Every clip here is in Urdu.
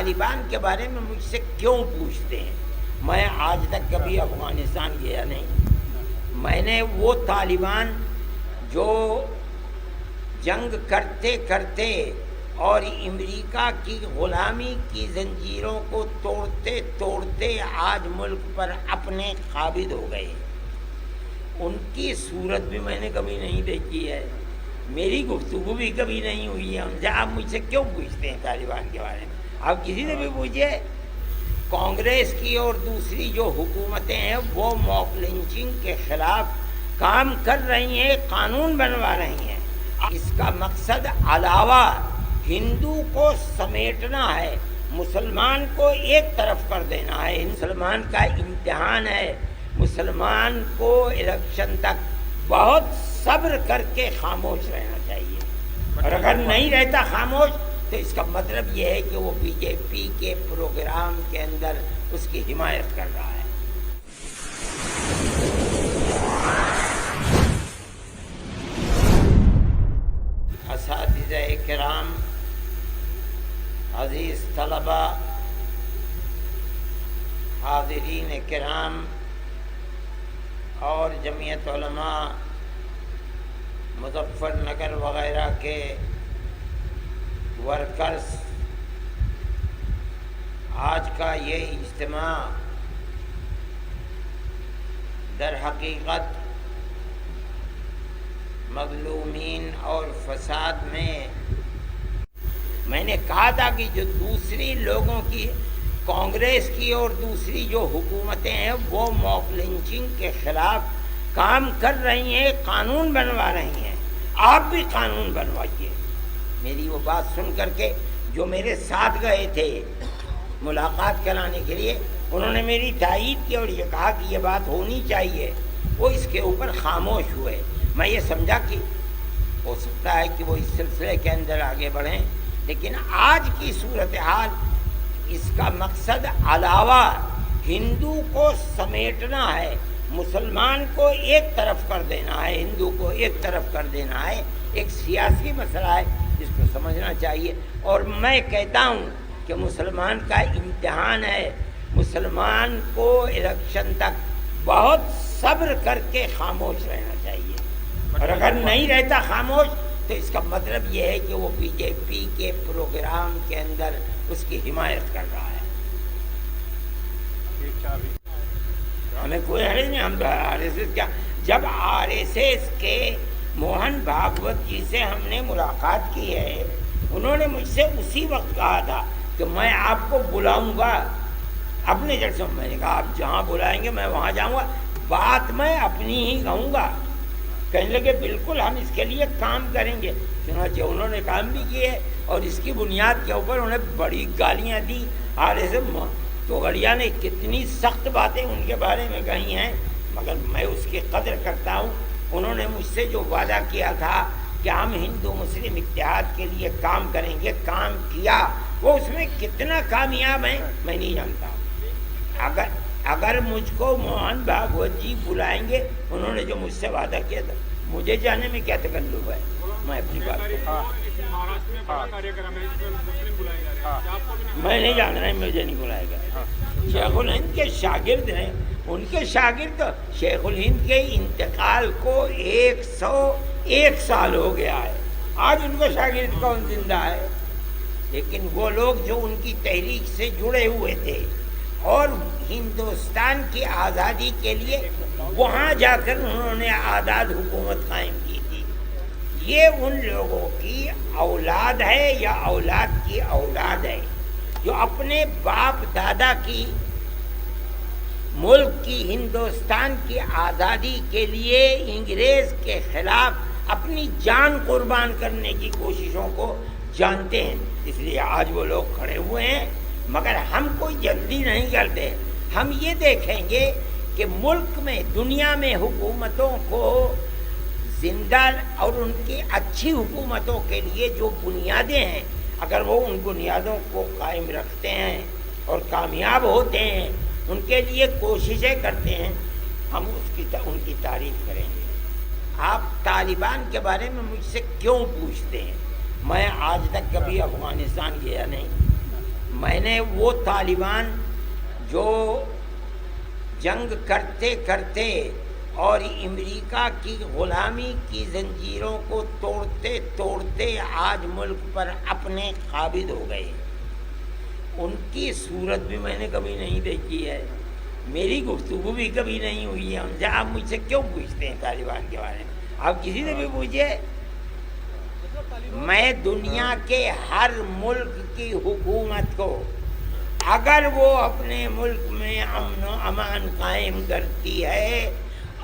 طالبان کے بارے میں مجھ سے کیوں پوچھتے ہیں؟ میں آج تک کبھی افغانستان گیا نہیں۔ میں نے وہ طالبان جو جنگ کرتے کرتے اور امریکہ کی غلامی کی زنجیروں کو توڑتے توڑتے آج ملک پر اپنے قابض ہو گئے، ان کی صورت بھی میں نے کبھی نہیں دیکھی ہے، میری گفتگو بھی کبھی نہیں ہوئی ہے ان سے۔ آپ مجھ سے کیوں پوچھتے ہیں طالبان کے بارے میں؟ آپ کسی سے بھی پوچھئے۔ کانگریس کی اور دوسری جو حکومتیں ہیں وہ موب لنچنگ کے خلاف کام کر رہی ہیں، قانون بنوا رہی ہیں۔ اس کا مقصد علاوہ ہندو کو سمیٹنا ہے، مسلمان کو ایک طرف کر دینا ہے۔ مسلمان کا امتحان ہے، مسلمان کو الیکشن تک بہت صبر کر کے خاموش رہنا چاہیے، اور اگر نہیں رہتا خاموش تو اس کا مطلب یہ ہے کہ وہ بی جے پی کے پروگرام کے اندر اس کی حمایت کر رہا ہے۔ اساتذہ کرام، عزیز طلبہ، حاضرین کرام اور جمعیت علماء مظفر نگر وغیرہ کے ورکرز، آج کا یہ اجتماع در حقیقت مظلومین اور فساد میں نے کہا تھا کہ جو دوسری لوگوں کی کانگریس کی اور دوسری جو حکومتیں ہیں وہ موب لنچنگ کے خلاف کام کر رہی ہیں، قانون بنوا رہی ہیں، آپ بھی قانون بنوائیے۔ میری وہ بات سن کر کے جو میرے ساتھ گئے تھے ملاقات کرانے کے لیے، انہوں نے میری تائید کی اور یہ کہا کہ یہ بات ہونی چاہیے، وہ اس کے اوپر خاموش ہوئے۔ میں یہ سمجھا کہ ہو سکتا ہے کہ وہ اس سلسلے کے اندر آگے بڑھیں، لیکن آج کی صورتحال اس کا مقصد علاوہ ہندو کو سمیٹنا ہے، مسلمان کو ایک طرف کر دینا ہے، ہندو کو ایک طرف کر دینا ہے، ایک سیاسی مسئلہ ہے جس کو سمجھنا چاہیے۔ اور میں کہتا ہوں کہ مسلمان کا امتحان ہے، مسلمان کو الیکشن تک بہت صبر کر کے خاموش رہنا چاہیے، اور اگر نہیں رہتا خاموش تو اس کا مطلب یہ ہے کہ وہ بی جے پی کے پروگرام کے اندر اس کی حمایت کر رہا ہے۔ ہمیں کوئی حرج نہیں، ہم آر ایس ایس کیا، جب آر ایس ایس کے موہن بھاگوت جی سے ہم نے ملاقات کی ہے، انہوں نے مجھ سے اسی وقت کہا تھا کہ میں آپ کو بلاؤں گا اپنے جلسوں میں۔ نے کہا آپ جہاں بلائیں گے میں وہاں جاؤں گا، بات میں اپنی ہی کہوں گا۔ کہنے لگے بالکل ہم اس کے لیے کام کریں گے، چنانچہ انہوں نے کام بھی کیے، اور اس کی بنیاد کے اوپر انہیں بڑی گالیاں دی آر ایس ایس توغڑیا نے کتنی سخت باتیں ان کے بارے میں کہی ہیں، مگر میں اس کی قدر کرتا ہوں۔ انہوں نے مجھ سے جو وعدہ کیا تھا کہ ہم ہندو مسلم اتحاد کے لیے کام کریں گے، کام کیا، وہ اس میں کتنا کامیاب ہیں میں نہیں جانتا۔ اگر مجھ کو موہن بھاگوت جی بلائیں گے، انہوں نے جو مجھ سے وعدہ کیا تھا، مجھے جانے میں کیا تکلف ہے؟ میں اپنی بات میں نہیں جان رہا، مجھے نہیں بلائے گا۔ شیخ الہند کے شاگرد ہیں، ان کے شاگرد شیخ الہند کے انتقال کو 101 سال ہو گیا ہے، آج ان کا شاگرد کون زندہ ہے؟ لیکن وہ لوگ جو ان کی تحریک سے جڑے ہوئے تھے اور ہندوستان کی آزادی کے لیے وہاں جا کر انہوں نے آزاد حکومت قائم کی تھی، یہ ان لوگوں کی اولاد ہے یا اولاد کی اولاد ہے جو اپنے باپ دادا کی ملک کی ہندوستان کی آزادی کے لیے انگریز کے خلاف اپنی جان قربان کرنے کی کوششوں کو جانتے ہیں۔ اس لیے آج وہ لوگ کھڑے ہوئے ہیں، مگر ہم کوئی جلدی نہیں کرتے۔ ہم یہ دیکھیں گے کہ ملک میں، دنیا میں حکومتوں کو زندہ اور ان کی اچھی حکومتوں کے لیے جو بنیادیں ہیں، اگر وہ ان بنیادوں کو قائم رکھتے ہیں اور کامیاب ہوتے ہیں، ان کے لیے کوششیں کرتے ہیں، ہم ان کی تعریف کریں گے۔ آپ طالبان کے بارے میں مجھ سے کیوں پوچھتے ہیں؟ میں آج تک کبھی افغانستان گیا نہیں۔ میں نے وہ طالبان جو جنگ کرتے کرتے اور امریکہ کی غلامی کی زنجیروں کو توڑتے توڑتے آج ملک پر اپنے قابض ہو گئے، ان کی صورت بھی میں نے کبھی نہیں دیکھی ہے، میری گفتگو بھی کبھی نہیں ہوئی ہے ان سے۔ آپ مجھ سے کیوں پوچھتے ہیں طالبان کے بارے میں؟ آپ کسی سے بھی پوچھئے۔ میں دنیا کے ہر ملک کی حکومت کو اگر وہ اپنے ملک میں امن و امان قائم کرتی ہے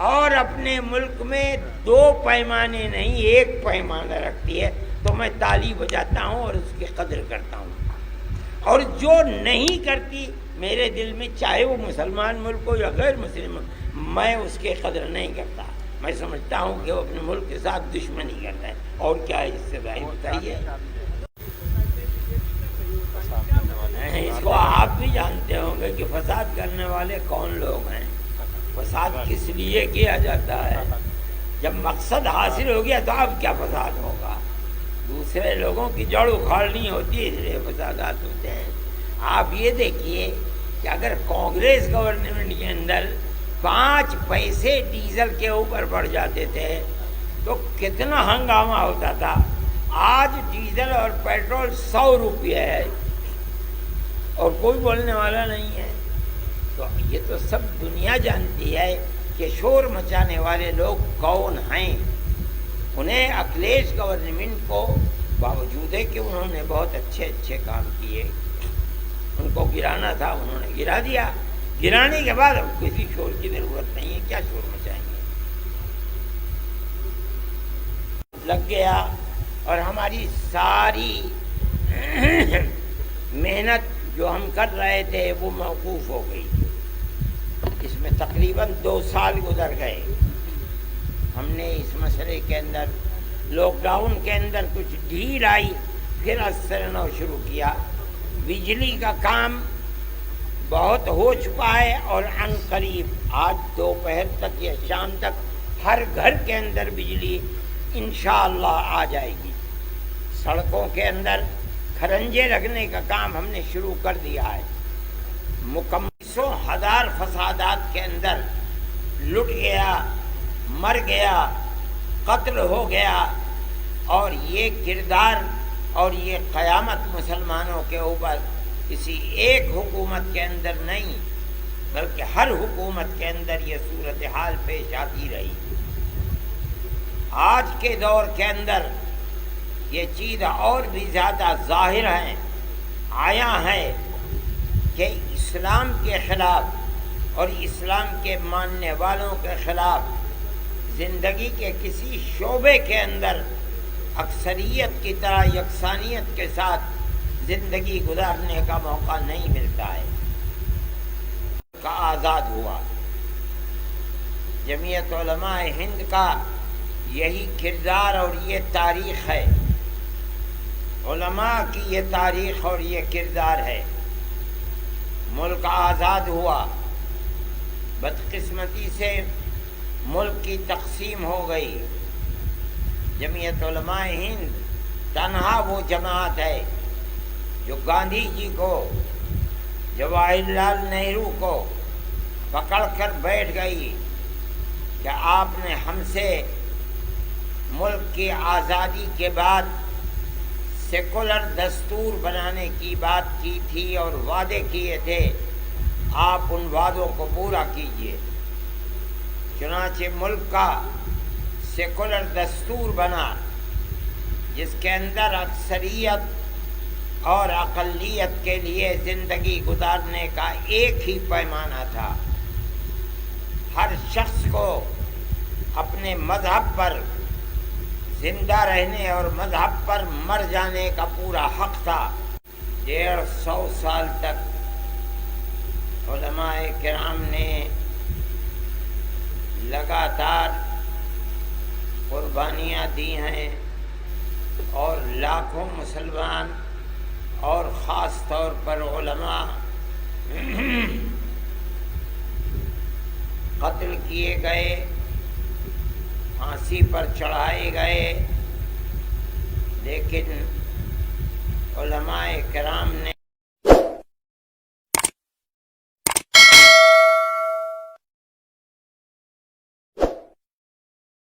اور اپنے ملک میں 2 پیمانے نہیں 1 پیمانہ رکھتی ہے تو میں تالی بجاتا ہوں اور اس کی قدر کرتا ہوں، اور جو نہیں کرتی میرے دل میں چاہے وہ مسلمان ملک ہو یا غیر مسلم ملک، میں اس کی قدر نہیں کرتا۔ میں سمجھتا ہوں کہ وہ اپنے ملک کے ساتھ دشمنی کرتا ہے، اور کیا ہے اس سے ظاہر بتائیے۔ اس کو آپ بھی جانتے ہوں گے کہ فساد کرنے والے کون لوگ ہیں، فساد کس لیے کیا جاتا ہے۔ جب مقصد حاصل ہو گیا تو اب کیا فساد ہوگا؟ دوسرے لوگوں کی جڑ اکھاڑنی ہوتی ہے، اس لیے فسادات ہوتے ہیں۔ آپ یہ دیکھیے کہ اگر کانگریس گورنمنٹ کے اندر 5 پیسے ڈیزل کے اوپر بڑھ جاتے تھے تو کتنا ہنگامہ ہوتا تھا۔ آج ڈیزل اور پیٹرول 100 روپے ہے اور کوئی بولنے والا نہیں ہے۔ تو یہ تو سب دنیا جانتی ہے کہ شور مچانے والے لوگ کون ہیں۔ انہیں اکھلیش گورنمنٹ کو باوجود ہے کہ انہوں نے بہت اچھے کام کیے، ان کو گرانا تھا انہوں نے گرا دیا، گرانے کے بعد اب کسی شور کی ضرورت نہیں ہے، کیا شور مچائیں گے؟ لگ گیا اور ہماری ساری محنت جو ہم کر رہے تھے وہ موقوف ہو گئی۔ اس میں تقریباً 2 سال گزر گئے۔ ہم نے اس مسئلے کے اندر لاک ڈاؤن کے اندر کچھ ڈھیل آئی، پھر اثر نو شروع کیا۔ بجلی کا کام بہت ہو چکا ہے اور عن قریب آج دوپہر تک یا شام تک ہر گھر کے اندر بجلی انشاءاللہ آ جائے گی۔ سڑکوں کے اندر کھرنجے لگنے کا کام ہم نے شروع کر دیا ہے۔ مکمل 100,000 فسادات کے اندر لٹ گیا، مر گیا، قتل ہو گیا، اور یہ کردار اور یہ قیامت مسلمانوں کے اوپر کسی ایک حکومت کے اندر نہیں بلکہ ہر حکومت کے اندر یہ صورتحال پیش آتی رہی۔ آج کے دور کے اندر یہ چیز اور بھی زیادہ ظاہر ہے، آیا ہے کہ اسلام کے خلاف اور اسلام کے ماننے والوں کے خلاف زندگی کے کسی شعبے کے اندر اکثریت کی طرح یکسانیت کے ساتھ زندگی گزارنے کا موقع نہیں ملتا ہے۔ کا آزاد ہوا، جمعیت علماء ہند کا یہی کردار اور یہ تاریخ ہے، علماء کی یہ تاریخ اور یہ کردار ہے۔ ملک آزاد ہوا، بدقسمتی سے ملک کی تقسیم ہو گئی۔ جمعیت علماء ہند تنہا وہ جماعت ہے جو گاندھی جی کو، جواہر لال نہرو کو پکڑ کر بیٹھ گئی کہ آپ نے ہم سے ملک کی آزادی کے بعد سیکولر دستور بنانے کی بات کی تھی اور وعدے کیے تھے، آپ ان وعدوں کو پورا کیجیے۔ چنانچہ ملک کا سیکولر دستور بنا جس کے اندر اکثریت اور اقلیت کے لیے زندگی گزارنے کا ایک ہی پیمانہ تھا۔ ہر شخص کو اپنے مذہب پر زندہ رہنے اور مذہب پر مر جانے کا پورا حق تھا۔ 150 سال تک علماء کرام نے لگاتار قربانیاں دی ہیں، اور لاکھوں مسلمان اور خاص طور پر علماء قتل کیے گئے، پھانسی پر چڑھائے گئے، لیکن علماء کرام نے